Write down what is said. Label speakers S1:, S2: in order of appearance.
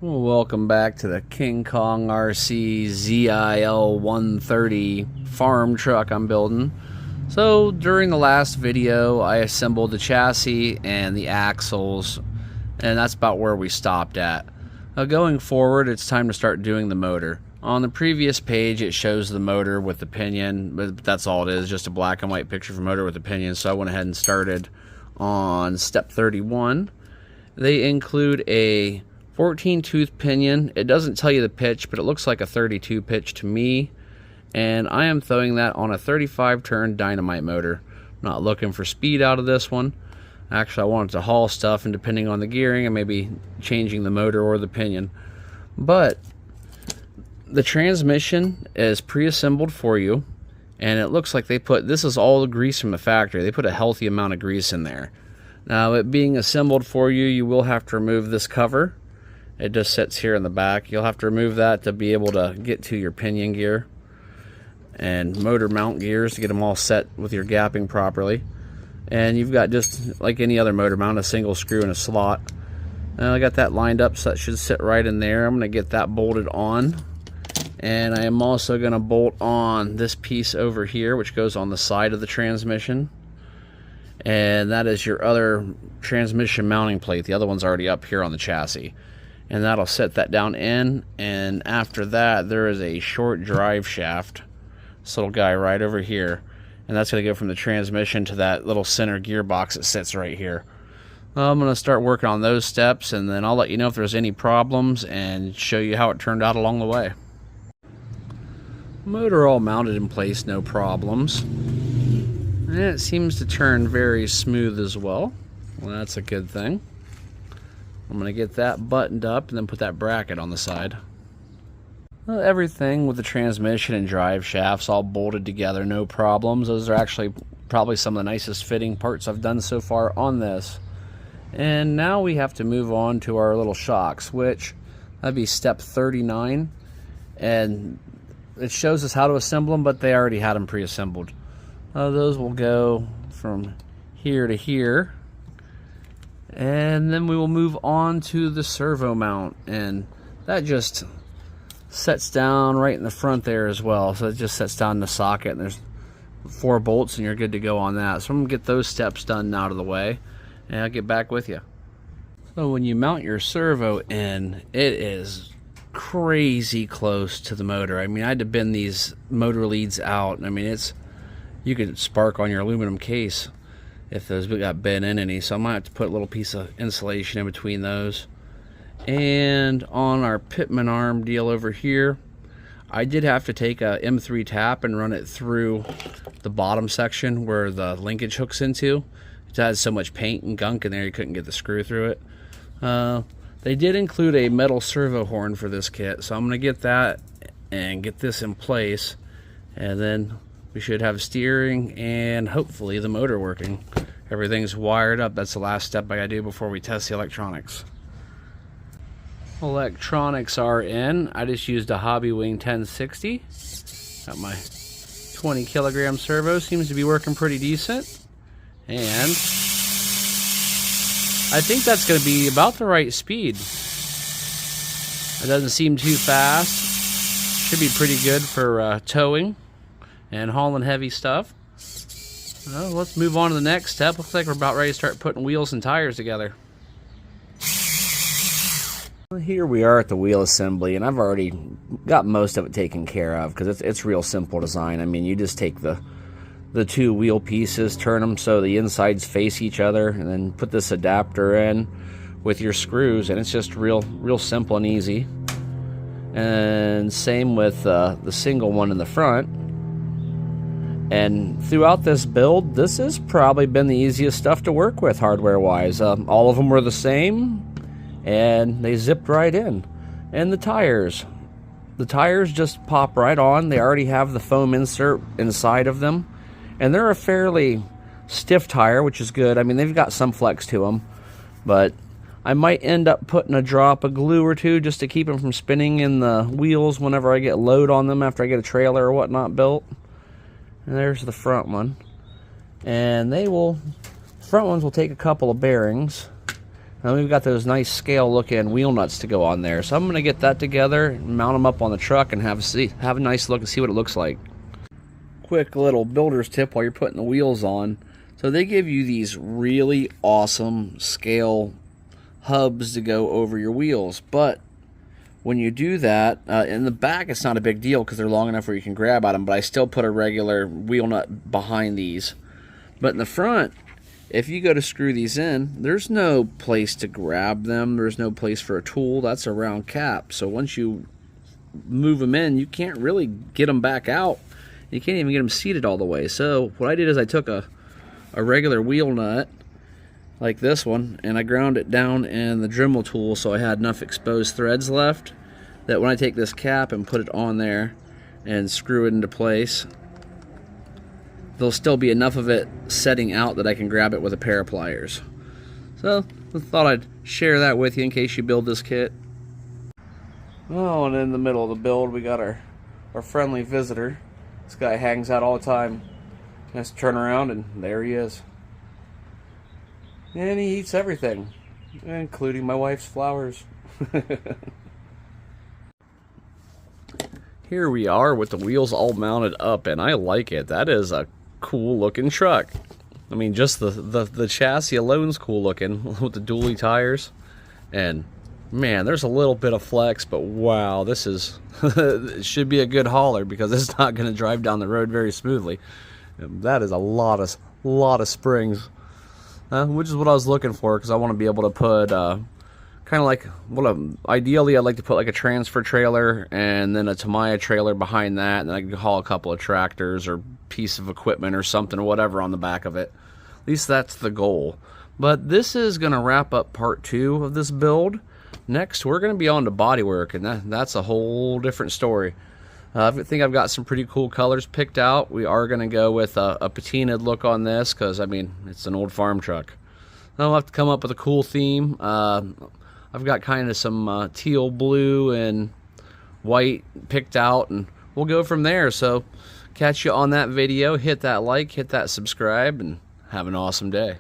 S1: Well, welcome back to the King Kong RC zl130 farm truck I'm building. So during the last video I assembled the chassis and the axles, and that's about where we stopped at. Going forward, it's time to start doing the motor. On the previous page it shows the motor with the pinion, but that's all it is, just a black and white picture of a motor with the pinion. So I went ahead and started on step 31. They include a 14 tooth pinion. It doesn't tell you the pitch, but it looks like a 32 pitch to me, and I am throwing that on a 35 turn dynamite motor. I'm not looking for speed out of this one. Actually, I wanted to haul stuff, and depending on the gearing I may be changing the motor or the pinion. But the transmission is pre-assembled for you, and it looks like they put, this is all the grease from the factory. They put a healthy amount of grease in there. Now, it being assembled for you, you will have to remove this cover. It just sits here in the back. You'll have to remove that to be able to get to your pinion gear and motor mount gears to get them all set with your gapping properly. And you've got, just like any other motor mount, a single screw and a slot. And I got that lined up, so that should sit right in there. I'm going to get that bolted on. And I am also going to bolt on this piece over here, which goes on the side of the transmission. And that is your other transmission mounting plate. The other one's already up here on the chassis. And that'll set that down in, and after that there is a short drive shaft, this little guy right over here, and that's going to go from the transmission to that little center gearbox that sits right here. I'm going to start working on those steps, and then I'll let you know if there's any problems and show you how it turned out along the way. Motor all mounted in place, no problems, and it seems to turn very smooth as well. Well, that's a good thing. I'm going to get that buttoned up and then put that bracket on the side. Well, everything with the transmission and drive shafts all bolted together, no problems. Those are actually probably some of the nicest fitting parts I've done so far on this. And now we have to move on to our little shocks, which that'd be step 39. And it shows us how to assemble them, but they already had them pre-assembled. Those will go from here to here. And then we will move on to the servo mount, and that just sets down right in the front there as well. So it just sets down in the socket, and there's 4 bolts and you're good to go on that. So I'm gonna get those steps done out of the way, and I'll get back with you. So when you mount your servo in, it is crazy close to the motor. I mean, I had to bend these motor leads out. I mean, it's, you could spark on your aluminum case if those got bent in any, so I might have to put a little piece of insulation in between those. And on our pitman arm deal over here, I did have to take a M3 tap and run it through the bottom section where the linkage hooks into. It has so much paint and gunk in there you couldn't get the screw through it. They did include a metal servo horn for this kit, so I'm going to get that and get this in place, and then we should have steering and hopefully the motor working. Everything's wired up. That's the last step I gotta do before we test the electronics. Electronics are in. I just used a Hobbywing 1060. Got my 20 kilogram servo. Seems to be working pretty decent. And I think that's gonna be about the right speed. It doesn't seem too fast. Should be pretty good for towing and hauling heavy stuff. Well, let's move on to the next step. Looks like we're about ready to start putting wheels and tires together. Well, here we are at the wheel assembly, and I've already got most of it taken care of because it's real simple design. I mean, you just take the 2 wheel pieces, turn them so the insides face each other, and then put this adapter in with your screws, and it's just real simple and easy. And same with the single one in the front. And throughout this build, this has probably been the easiest stuff to work with hardware-wise. All of them were the same, and they zipped right in. And the tires just pop right on. They already have the foam insert inside of them, and they're a fairly stiff tire, which is good. I mean, they've got some flex to them, but I might end up putting a drop of glue or two just to keep them from spinning in the wheels whenever I get load on them after I get a trailer or whatnot built. And there's the front one, and front ones will take a couple of bearings, Now we've got those nice scale looking wheel nuts to go on there. So I'm going to get that together, mount them up on the truck, and have a nice look and see what it looks like. Quick little builder's tip while you're putting the wheels on. So they give you these really awesome scale hubs to go over your wheels. But when you do that, in the back it's not a big deal because they're long enough where you can grab at them, but I still put a regular wheel nut behind these. But in the front, if you go to screw these in, there's no place to grab them. There's no place for a tool. That's a round cap. So once you move them in, you can't really get them back out. You can't even get them seated all the way. So what I did is I took a regular wheel nut like this one, and I ground it down in the Dremel tool so I had enough exposed threads left that when I take this cap and put it on there and screw it into place, there'll still be enough of it setting out that I can grab it with a pair of pliers. So I thought I'd share that with you in case you build this kit. Oh, and in the middle of the build we got our friendly visitor. This guy hangs out all the time. Let's turn around and there he is. And he eats everything, including my wife's flowers. Here we are with the wheels all mounted up, and I like it. That is a cool looking truck. I mean, just the chassis alone's cool looking with the dually tires. And man, there's a little bit of flex, but wow, this is it should be a good hauler because it's not going to drive down the road very smoothly. And that is a lot of springs. Which is what I was looking for, because I want to be able to put kind of like ideally I'd like to put like a transfer trailer and then a Tamiya trailer behind that, and then I can haul a couple of tractors or piece of equipment or something or whatever on the back of it. At least that's the goal. But this is going to wrap up part 2 of this build. Next we're going to be on to bodywork, and that's a whole different story. I think I've got some pretty cool colors picked out. We are going to go with a patinaed look on this because, I mean, it's an old farm truck. I'll have to come up with a cool theme. I've got kind of some teal blue and white picked out, and we'll go from there. So catch you on that video. Hit that like, hit that subscribe, and have an awesome day.